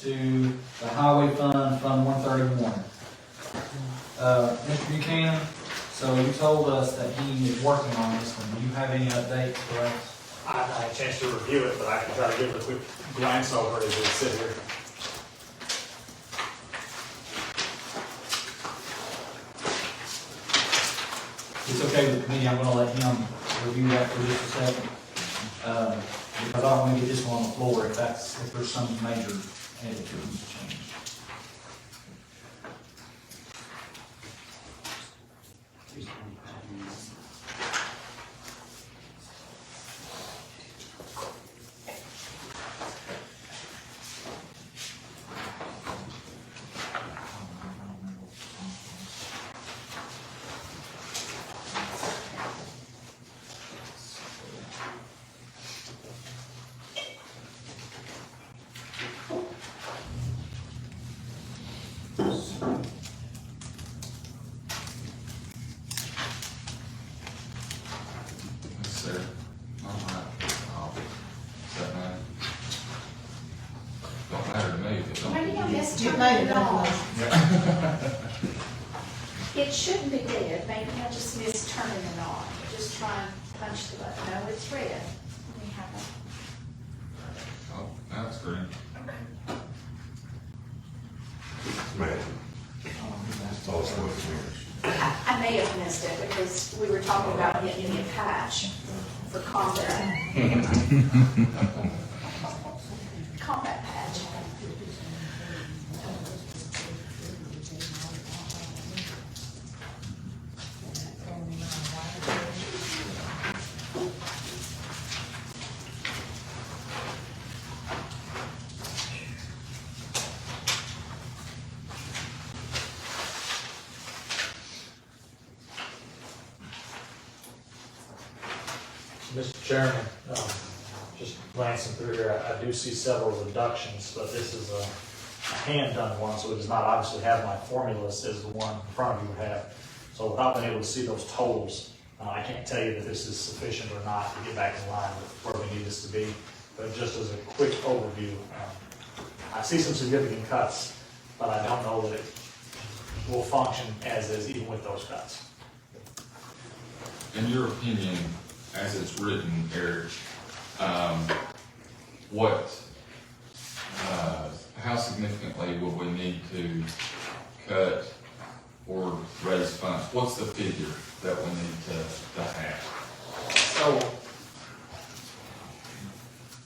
to the highway fund, Fund 131. Mr. Buchanan, so you told us that he is working on this one. Do you have any updates for us? I haven't had a chance to review it, but I can try to give it a quick glance over as we sit here. It's okay with me, I'm gonna let him review that for just a second. Because I don't want to get this one on the floor if there's some major edit to change. It shouldn't be red, maybe I just missed turning it on, just try and punch the button, no, it's red. Let me have a, Oh, that's green. I may have missed it because we were talking about getting a patch for combat. Combat patch. Mr. Chairman, just glancing through here, I do see several reductions, but this is a hand-done one, so it does not obviously have my formulas as the one in front of you would have. So without being able to see those totals, I can't tell you that this is sufficient or not to get back in line with where we need this to be. But just as a quick overview, I see some significant cuts, but I don't know that it will function as is even with those cuts. In your opinion, as it's written, Eric, how significantly will we need to cut or raise funds? What's the figure that we need to have? So,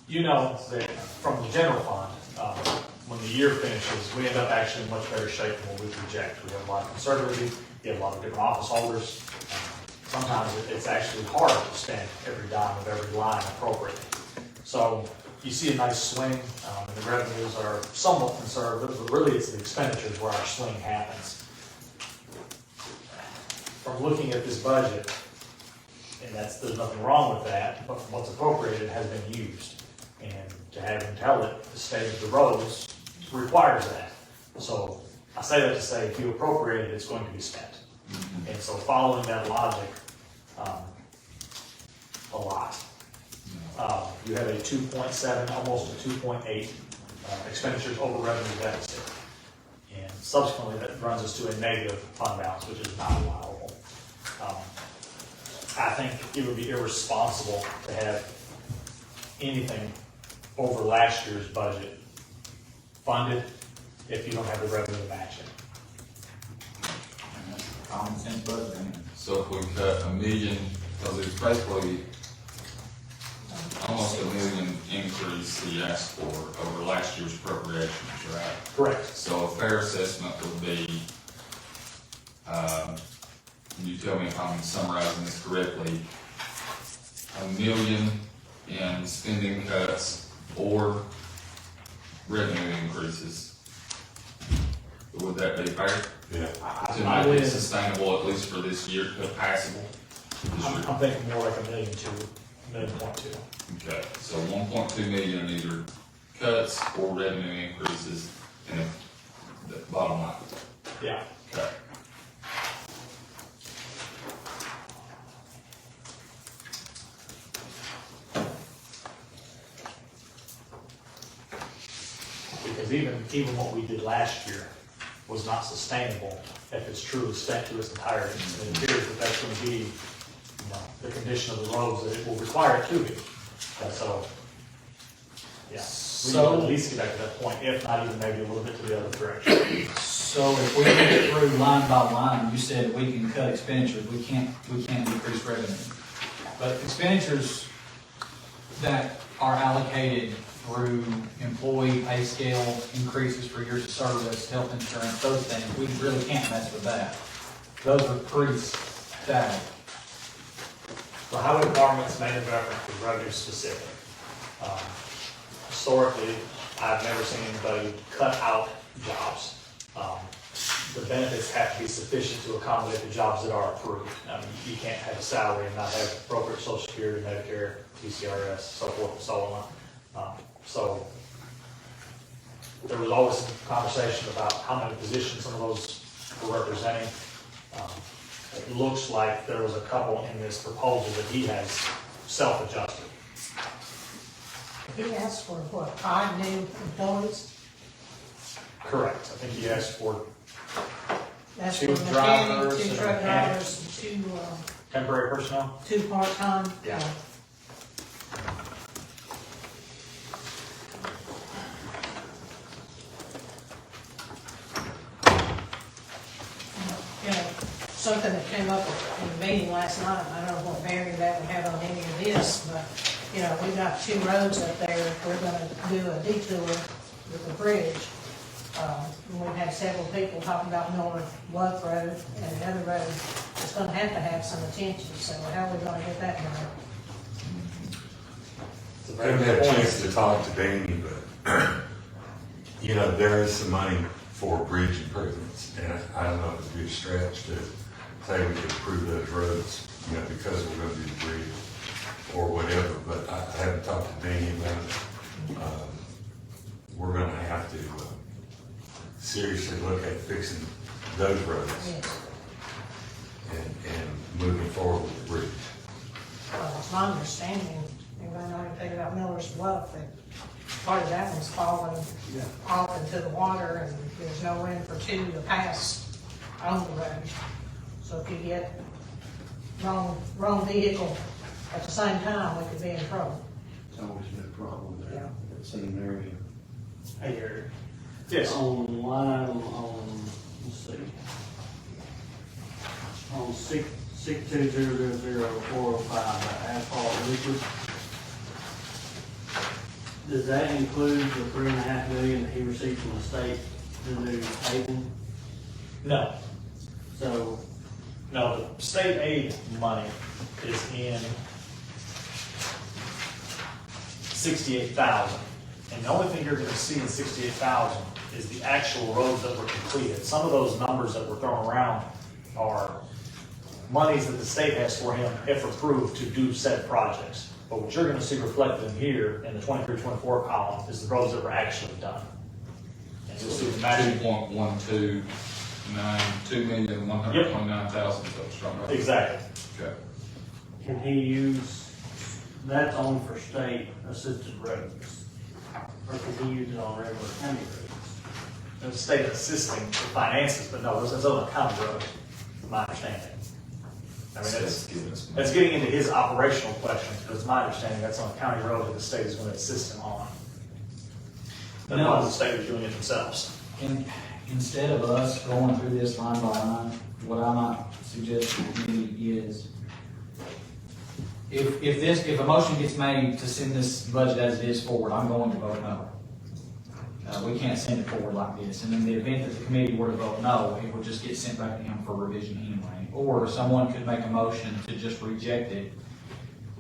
you know that from the general fund, when the year finishes, we end up actually in much better shape than what we project. We have a lot of conservative, we have a lot of different office holders. Sometimes it's actually hard to spend every dime of every line appropriately. So you see a nice swing, and the revenues are somewhat conservative, but really it's the expenditures where our swing happens. From looking at this budget, and there's nothing wrong with that, but what's appropriated has been used. And to have him tell it, the state of the roads requires that. So I say that to say, if you appropriate it, it's going to be spent. And so following that logic, a lot. You have a 2.7, almost a 2.8 expenditures over revenue deficit. And subsequently that runs us to a negative fund balance, which is not allowable. I think it would be irresponsible to have anything over last year's budget funded if you don't have the revenue to match it. Common sense budget. So if we cut $1 million, because it's basically almost $1 million increase he asked for over last year's appropriations, right? Correct. So a fair assessment would be, can you tell me if I'm summarizing this correctly, $1 million in spending cuts or revenue increases? Would that be fair? Yeah. To make it sustainable, at least for this year, passable? I'm thinking more like $1.2 million. Okay, so 1.2 million in either cuts or revenue increases in the bottom line. Yeah. Okay. Because because even what we did last year was not sustainable if it's truly spent to its entirety. It appears that that's going to be, the condition of the roads that it will require it to be. And so, yeah, we need to at least get back to that point, if not even maybe a little bit to the other direction. So if we get through line by line, you said we can cut expenditures, we can't decrease revenue. But expenditures that are allocated through employee pay scale increases for years of service, health insurance, those things, we really can't mess with that. Those are pretty static. The highway department's main reference is revenue specific. Historically, I've never seen anybody cut out jobs. The benefits have to be sufficient to accommodate the jobs that are approved. You can't have a salary and not have appropriate Social Security, Medicare, TCRS, so forth and so on. So there was always a conversation about how many positions some of those were representing. It looks like there was a couple in this proposal that he has self-adjusted. He asked for what, 5 new employees? Correct. I think he asked for That's Two for mechanic, drivers 2 and truck mechanics. drivers, temporary personnel. 2 part-time. Yeah. You know, something that came up in the meeting last night, I don't know what bearing that would have on any of this, but, we got 2 roads up there, we're gonna do a detour with the bridge. And we've had several people talking about North Bluff Road and the other road. It's gonna have some attention, so how are we gonna get that done? It's a I very haven't good had a point. chance to talk to Danny, but, there is some money for bridge improvements, and I don't know if it'd be a stretch to say we could improve those roads, because we're gonna do the bridge or whatever, but I haven't talked to Danny about it. We're gonna have to seriously look at fixing those roads Yes. and moving forward with the bridge. Well, it's my understanding, anybody know anything about Miller's Bluff, that part of that one's falling off into the water, and there's no room for 2 to pass on the road. So if you get wrong vehicle at the same time, we could be in trouble. It's always been a problem there, Yeah. that same area. Hey, Eric. Yes. On line, let's see. On 620000405, the asphalt liquid. Does that include the $3.5 million that he received from the state to do paving? No. So, No, the state aid money is in 68,000. And the only thing you're gonna see in 68,000 is the actual roads that were completed. Some of those numbers that were thrown around are monies that the state has for him, if approved, to do said projects. But what you're gonna see reflected in here, in the 23-24 column, is the roads that were actually done. And you'll see the matching. 2.129, 2,129,000, so it's strong. Exactly. Okay. can he use, that's only for state assisted roads? Or can he use it on regular county roads? The state assisting the finances, but no, it's on a county road, from my understanding. I mean, that's getting into his operational questions, but it's my understanding that's on a county road that the state is going to assist him on. But not the state is doing it themselves. And instead of us going through this line by line, what I might suggest to the committee is, if a motion gets made to send this budget as it is forward, I'm going to vote no. We can't send it forward like this, and in the event that the committee were to vote no, it would just get sent back to him for revision anyway. Or someone could make a motion to just reject it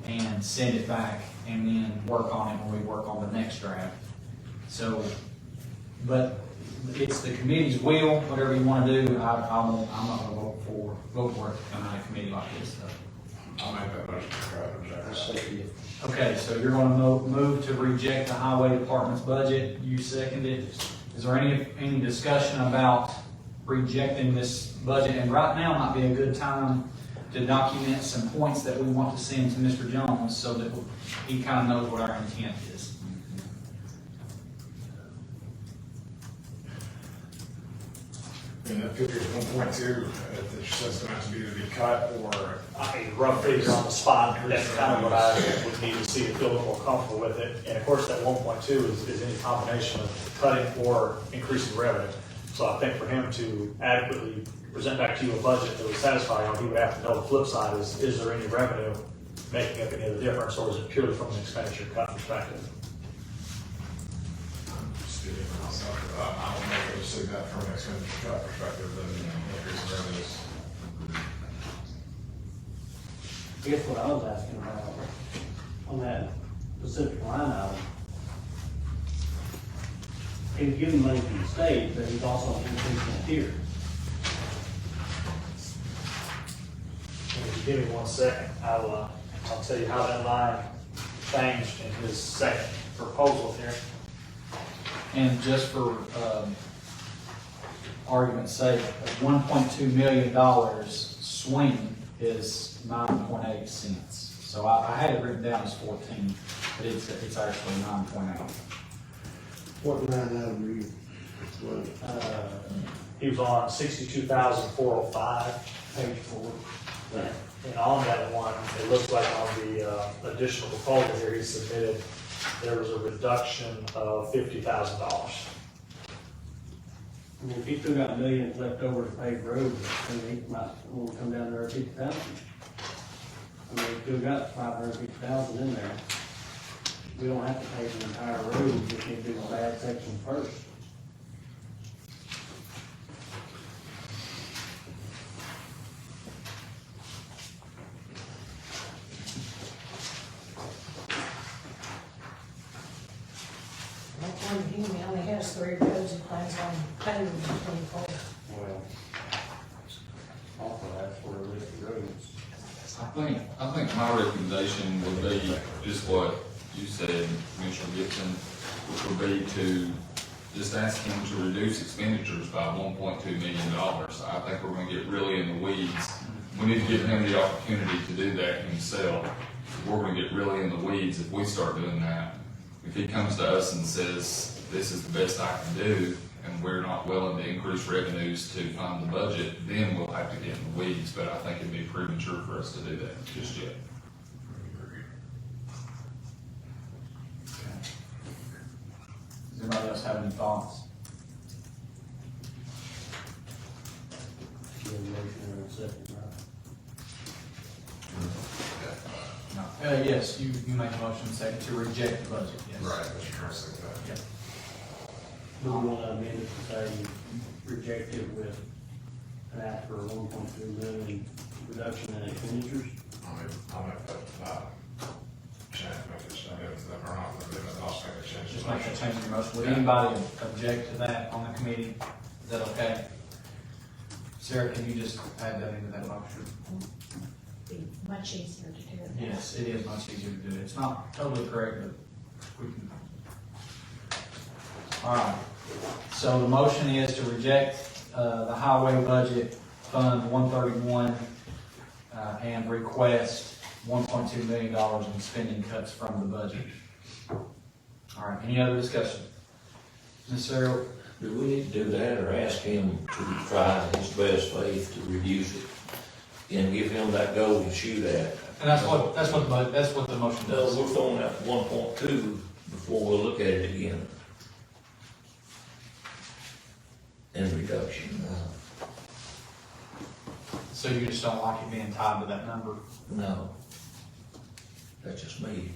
and send it back, and then work on it when we work on the next draft. So, but it's the committee's will, whatever you want to do. I'm not going to vote for it to come out of committee like this. So. I'll make that motion. Okay, so you're going to move to reject the highway department's budget. You seconded it. Is there any discussion about rejecting this budget? And right now might be a good time to document some points that we want to send to Mr. Jones so that he kind of knows what our intent is. And that figure is 1.2, that says going to be cut or. I mean, rough figure on the spot, that's kind of what I would need to see to feel a little more comfortable with it. And of course, that 1.2 is any combination of cutting or increasing revenue. So I think for him to adequately present back to you a budget that would satisfy him, he would have to know the flip side is there any revenue making up any of the difference, or is it purely from an expenditure cut perspective? I don't know if I would see that from an expenditure cut perspective, than increase in revenues. I guess what I was asking about, on that specific line item, he's giving money to the state, but he's also increasing the tier. If you give me 1 second, I'll tell you how that line changed in his second proposal here. And just for, argument's sake, a $1.2 million swing is 9.8 cents. So I had it written down as 14, but it's actually 9.8. What line item were you? He was on 62,405. Page 4. And on that one, it looks like on the additional proposal here he submitted, there was a reduction of $50,000. I mean, if he's still got millions left over to pave roads, then he might want to come down there at 50,000. I mean, he's still got 550,000 in there. We don't have to pave the entire road, we just need to do the bad section first. He only has 3 roads he plans on paving in 24. Well, also that's for the list of roads. I think my recommendation would be just what you said, Commissioner Gibson, which would be to just ask him to reduce expenditures by $1.2 million. I think we're gonna get really in the weeds. We need to give him the opportunity to do that himself. We're gonna get really in the weeds if we start doing that. If he comes to us and says, this is the best I can do, and we're not willing to increase revenues to fund the budget, then we'll have to get in the weeds, but I think it'd be premature for us to do that just yet. Does anybody else have any thoughts? You have a motion and a second, right? No. Yes, you make a motion second to reject the budget, yes. Right, Mr. Tracy, Yeah. Do we want to amend it to say reject it with an ask for a 1.2 million reduction in expenditures? I'll make that, change, make this, or not, I'll make a change. Just make a change in your motion. Would anybody object to that on the committee? Is that okay? Sarah, can you just add that into that motion? Be much easier to do it. Yes, it is much easier to do it. It's not totally correct, but we can. All right. So the motion is to reject the highway budget fund 131 and request $1.2 million in spending cuts from the budget. All right. Any other discussion? Ms. Sarah? Do we need to do that or ask him to try his best faith to reduce it and give him that goal and shoot at? And that's what the motion No, does. we're throwing out 1.2 before we'll look at it again. In reduction. So you just don't like it being tied to that number? No. That's just me.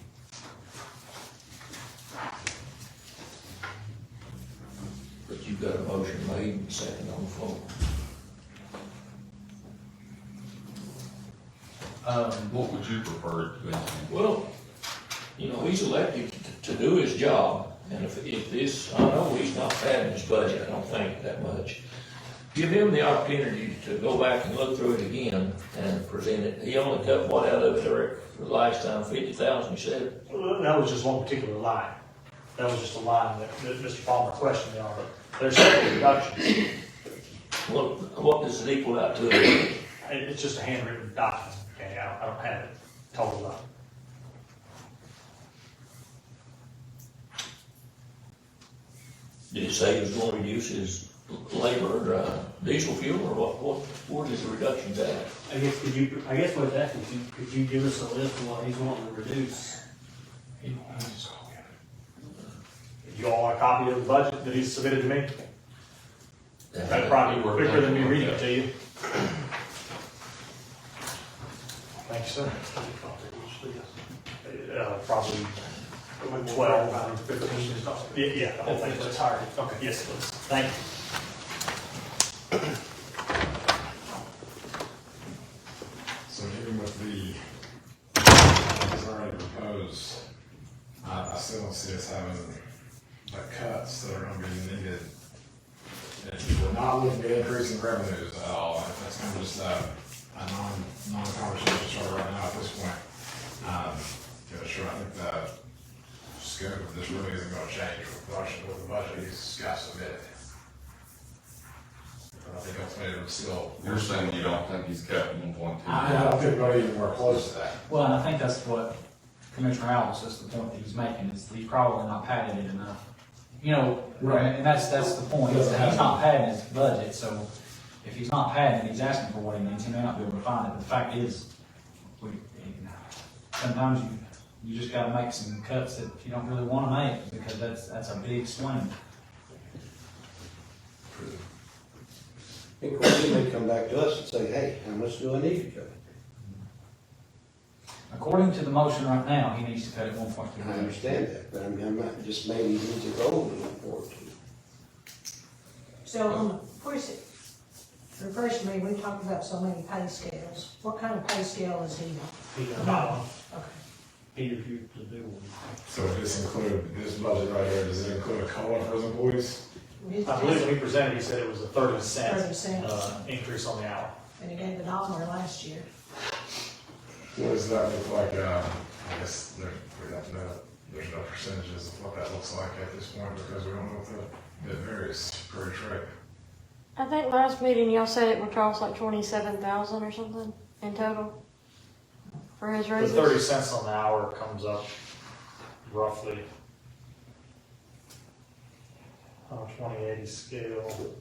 But you've got a motion made and second on the floor. What would you prefer it to be? Well, you know, he's elected to do his job, and if this, I know he's not bad in his budget, I don't think that much. Give him the opportunity to go back and look through it again and present it. He only cut what out of it, Eric, for the last time, 50,000, you said? That was just one particular line. That was just a line that Mr. Palmer questioned me on, but there's several reductions. Well, what does it equal out to? It's just a handwritten document, okay, I don't have it totaled up. Did he say he was going to reduce his labor, diesel fuel, or what is the reductions at? I guess what it's asking, could you give us a list of what he's wanting to reduce? You all want a copy of the budget that he's submitted to me? That'd probably be quicker than me reading it to you. Thank you, sir. Probably 12, 15. Yeah, the whole thing. It's hard. Okay, yes, please. Thank you. So even with the, as already proposed, I still don't see us having the cuts that are gonna be needed. And we're not looking at increasing revenues at all, and that's kind of just a non-conversation starter right now at this point. Sure, I think the scope of this really isn't gonna change with the budget he's got submitted. But I think ultimately it would still. You're saying you don't think he's cut 1.2? I don't think we're even more close to that. Well, and I think that's what Commissioner Alves is the point that he's making, is he's probably not padded it enough. You know, and that's the point, is that he's not padding his budget, so if he's not padding it, he's asking for what he needs, he may not be able to find it, but the fact is, sometimes you just gotta make some cuts that you don't really wanna make, because that's a big swing. Of course, he may come back to us and say, hey, how much do I need to cut? According to the motion right now, he needs to cut it 1.2 I million. understand that, but I mean, I might just maybe need to go a little forward to. So on the first, refresh me, we talked about so many pay scales. What kind of pay scale is he on? He's not one. Okay. He refused to do one. So this include, this budget right here, does it include a COLA for his employees? I believe when he presented, he said it was a 30 30 cent, cents. increase on the hour. And he gave $1 last year. What does that look like? I guess there's no percentages of what that looks like at this point, because we don't know what it varies per trade. I think last meeting y'all said it would cost like 27,000 or something in total for his The raises. 30 cents on the hour comes up roughly on a 2080 scale.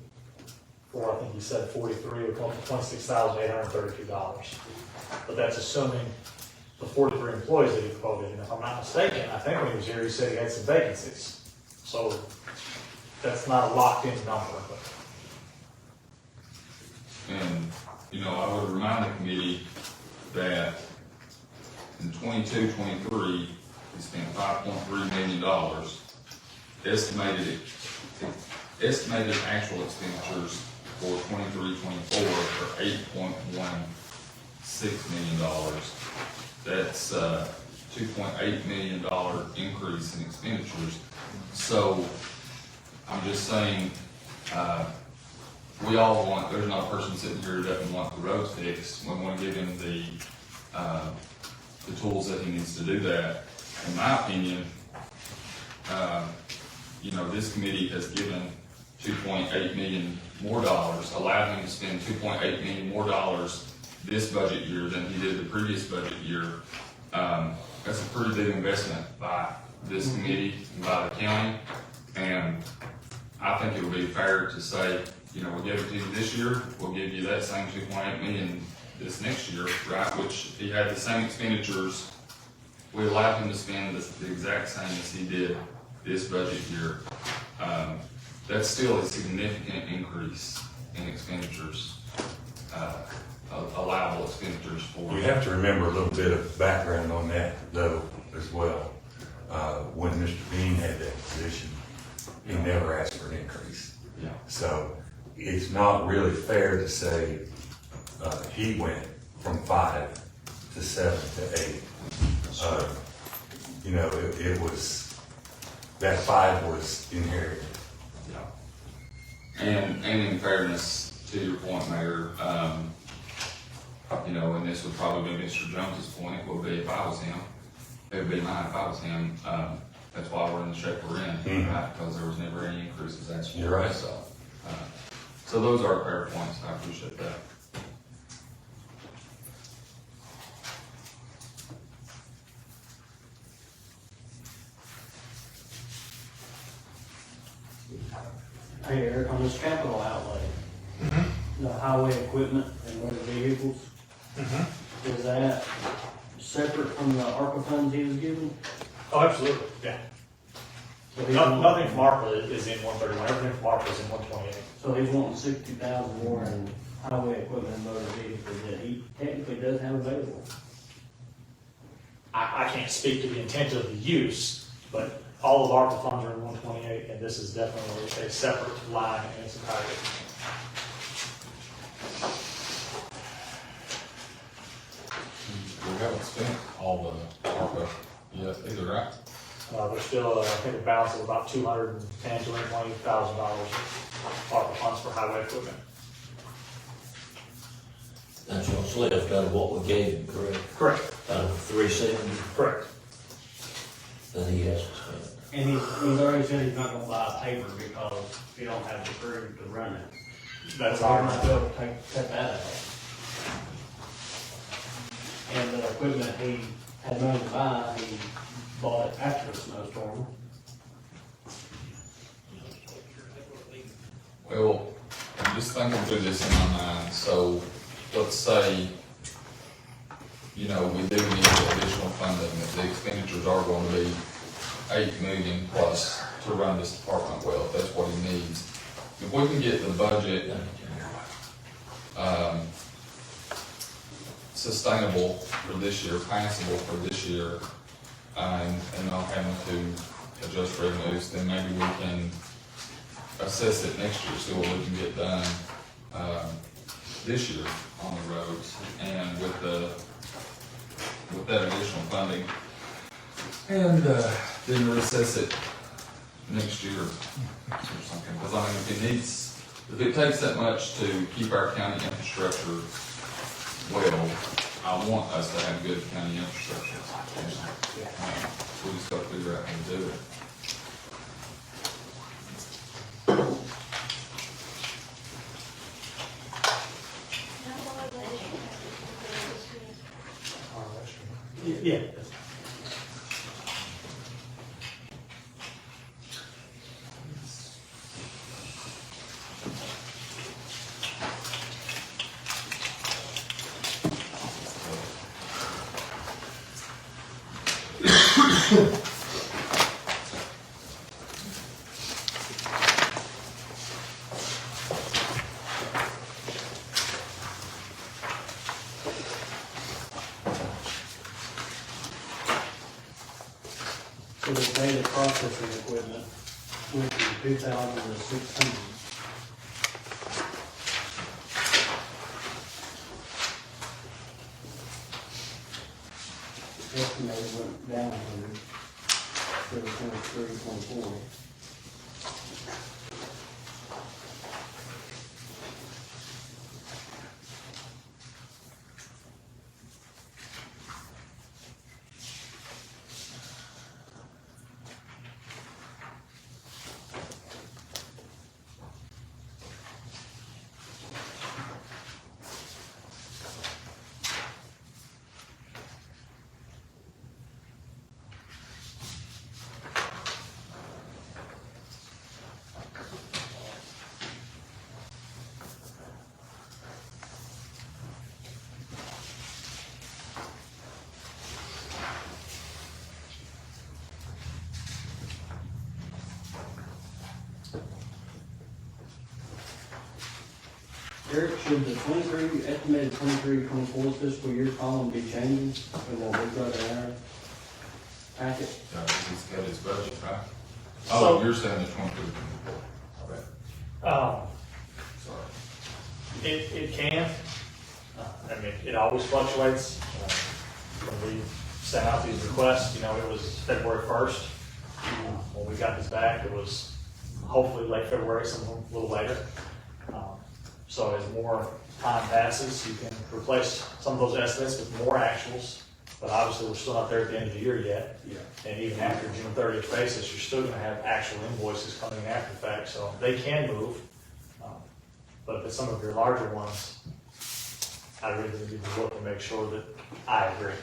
I think you said 43, would come to $26,832. But that's assuming the 43 employees that he quoted, and if I'm not mistaken, I think when he was here, he said he had some vacancies. So that's not a locked-in number, but. And, I would remind the committee that in 22-23, we spent $5.3 million. Estimated actual expenditures for 23-24 are $8.16 million. That's $2.8 million increase in expenditures. So I'm just saying, we all want, there's not a person sitting here who doesn't want the roads fixed. We want to give him the tools that he needs to do that. In my opinion, this committee has given $2.8 million more dollars, allowed him to spend $2.8 million more dollars this budget year than he did the previous budget year. That's a pretty big investment by this committee and by the county. And I think it would be fair to say, we'll give it to you this year, we'll give you that same $2.8 million this next year, right? Which, if he had the same expenditures, we allowed him to spend the exact same as he did this budget year. That's still a significant increase in expenditures, allowable expenditures for. You have to remember a little bit of background on that, though, as well. When Mr. Bean had that position, he never asked for an increase. Yeah. So it's not really fair to say he went from 5 to 7 to 8. It was, that 5 was inherited. Yeah. And in fairness, to your point, Mayor, and this would probably be Mr. Jones's point, it would be if I was him, it would be mine if I was him. That's why we're in the shape we're in, right? Because there was never any increases asked for. You're right. So those are fair points. I appreciate that. Hey, Eric, on this capital outlay. The highway equipment and motor vehicles, is that separate from the ARPA funds he was given? Oh, absolutely, yeah. So he's Nothing wanting- from ARPA is in 131, everything from ARPA is in 128. So he's wanting 60,000 more in highway equipment and motor vehicles that he technically does have available. I can't speak to the intent of the use, but all of ARPA funds are in 128, and this is definitely a separate line in its entirety. We haven't spent all the ARPA yet either, right? There's still, I think, a balance of about $210,000, $220,000 ARPA funds for highway equipment. That's what's left out of what we gave him, correct? Correct. Out of 370 Correct. that he has to spend. And he's already said he's not gonna buy a paper because he don't have the crew to run it. That's So he our, might be able to cut that out. And the equipment he had money to buy, he bought it after the snowstorm. Well, I'm just thinking through this in my mind, so let's say, you know, we do need additional funding, that the expenditures are going to be 8 million plus to run this department well, if that's what he needs. If we can get the budget, sustainable for this year, passable for this year, and not having to adjust revenues, then maybe we can assess it next year, see what we can get done, this year on the roads, and with that additional funding. And, then reassess it next year or something, because I mean, if it takes that much to keep our county infrastructure well, I want us to have good county infrastructure. We just gotta figure out how to do it. yeah. So the data processing equipment went from 2,000 to 600. Estimated went down 100, so 23, 24. Eric, should the 23, estimated 23, 24 fiscal year column be changing in what we've got in our packet? He's got his budget, right? So- Oh, you're saying the 23. Okay, sorry. It can. I mean, it always fluctuates. When we sent out these requests, you know, it was February 1st. When we got this back, it was hopefully late February, some a little later. So as more time passes, you can replace some of those estimates with more actuals. But obviously, we're still not there at the end of the year yet. Yeah. And even after June 30th basis, you're still gonna have actual invoices coming in after the fact, so they can move. But with some of your larger ones, I really need to look and make sure that I agree.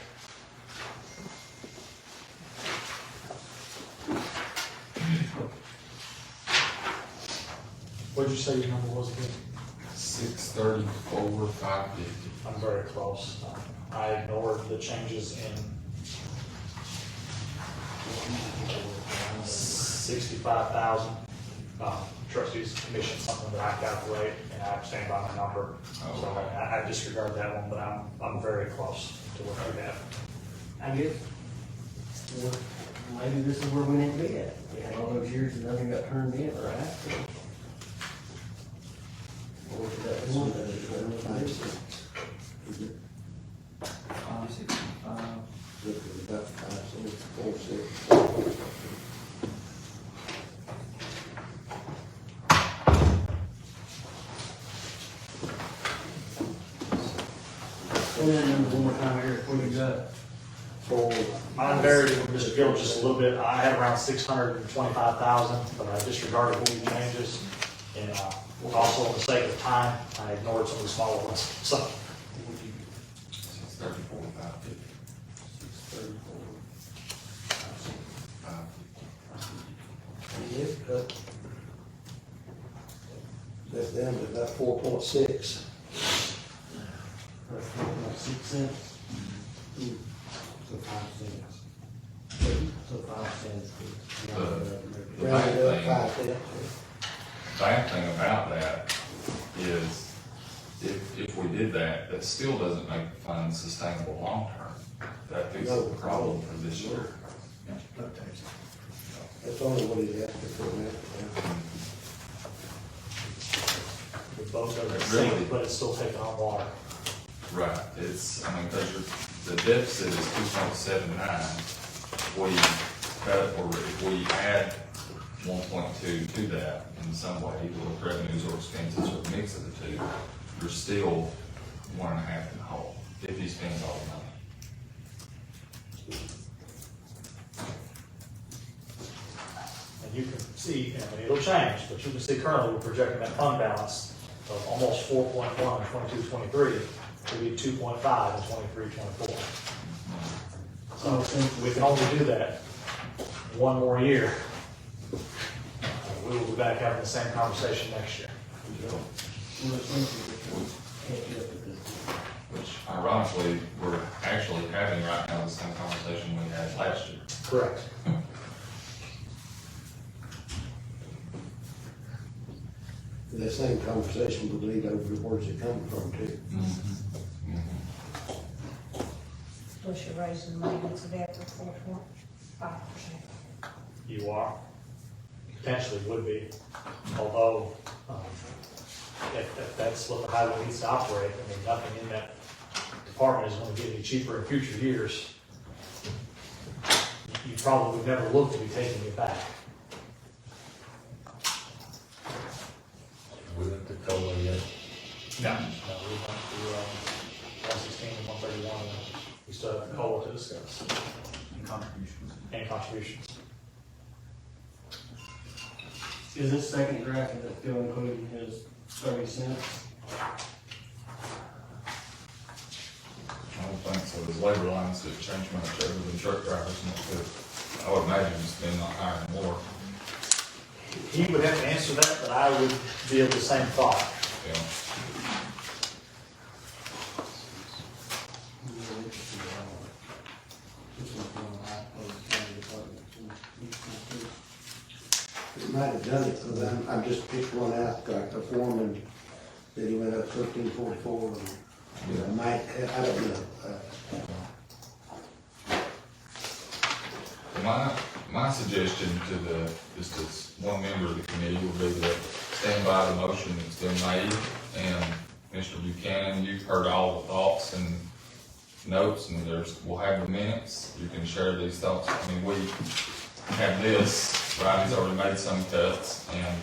What'd you say your number was again? 634, 550. I'm very close. I ignored the changes in 65,000. Trustees commission, something that I calculate, and I stand by my number. Oh, So okay. I disregard that one, but I'm very close to what you have. I guess, well, maybe this is where we need to be at. We had all those years and nothing got turned in or after. Or was that one that is running the business? 565. Look at about 5 cents, 4 cents. And then number one more time here, what you got? For, Mine varied from Mr. Gill just a little bit. I had around 625,000, but I disregarded all the changes. And also, for the sake of time, I ignored some of the smaller ones. So, 634, 550. 550. yeah, that's down to about 4.6. That's 6 cents. So 5 cents. So 5 cents. Rounded up 5 cents. Bad thing about that is, if we did that, that still doesn't make the fund sustainable long-term. That fixes the problem for this year. That's only what he's asking for now. we both are the Really? same, but it's still taking on water. Right, it's, I mean, because the deficit is 2.79, we cut, or if we add 1.2 to that in some way, either with revenues or expenses or a mix of the two, you're still 1.5 in the hole, if he spends all the money. And you can see, I mean, it'll change, but you can see currently we're projecting that fund balance of almost 4.1 in 22-23 to be 2.5 in 23-24. So we can only do that one more year. We will be back having the same conversation next year. Which ironically, we're actually having right now the same conversation we had last year. Correct. That same conversation would lead over to where's it coming from too. Plus you're raising maintenance of debt to 4.5%. You are, potentially would be, although, if that's what the highway needs to operate, I mean, nothing in that department is gonna get any cheaper in future years. You probably would never look to be taking it back. We went to COLA yet. No, we went to, 116 and 131, and we still have COLA to discuss, And contributions. and contributions. Is this second draft that still including his 30 cents? I don't think so, his labor lines have changed much other than truck drivers, and I would imagine it's been not hiring more. He would have to answer that, but I would be of the same thought. You know. He might have done it, because I just picked one out, like the foreman, that he went up 1344, and, you know, might, I don't know. My suggestion to just as one member of the committee would be to stand by the motion that's been made, and Mr. Buchanan, you've heard all the thoughts and notes, and we'll have the minutes, you can share these thoughts. I mean, we have this, right, he's already made some cuts, and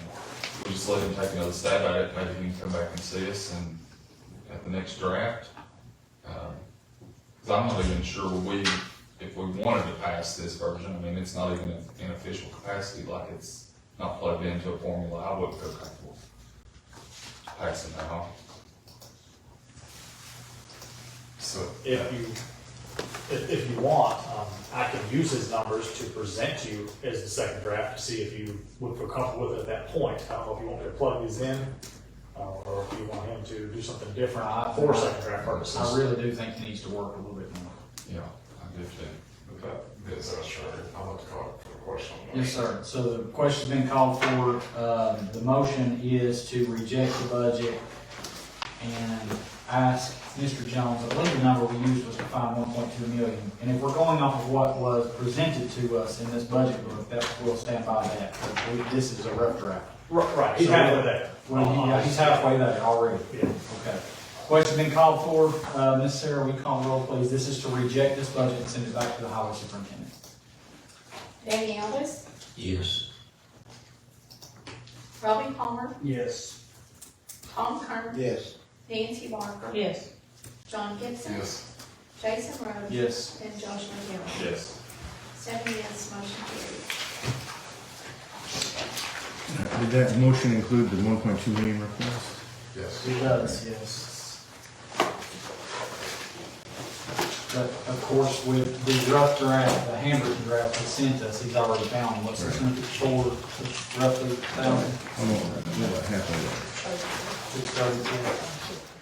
we'll just let him take another stab at it, maybe he can come back and see us and at the next draft. Because I'm not even sure if we wanted to pass this version, I mean, it's not even in official capacity, like it's not plugged into a formula, I wouldn't feel comfortable passing that on. So, If you if you want, I can use his numbers to present to you as the second draft to see if you would feel comfortable with it at that point. I don't know if you want me to plug these in, or if you want him to do something different for second draft purposes. I really do think he needs to work a little bit more. Yeah, I do too. But that bids us short. I'll have to call for a question on that. Yes, sir. So the question's been called for. The motion is to reject the budget and ask Mr. Jones, I believe the number we used was to find 1.2 million. And if we're going off of what was presented to us in this budget book, that we'll stand by that. But this is a rough draft. Right, he's So- halfway there. Well, yeah, he's halfway there already. Yeah. Okay. Question been called for. Ms. Sarah, we call roll, please. This is to reject this budget and send it back to the highway superintendent. Danny Elvis, Yes. Robbie Palmer, Yes. Tom Kerr, Yes. Nancy Barker, Yes. John Gibson, Yes. Jason Rhodes. Yes. And Josh McDaniel. Yes. 7 yes, motion carried. Did that motion include the 1.2 million request? Yes. It does, yes. But of course, with the rough draft, the handwritten draft he sent us, he's already found what's the percentage for, roughly 1,000. I'm about halfway there. 632.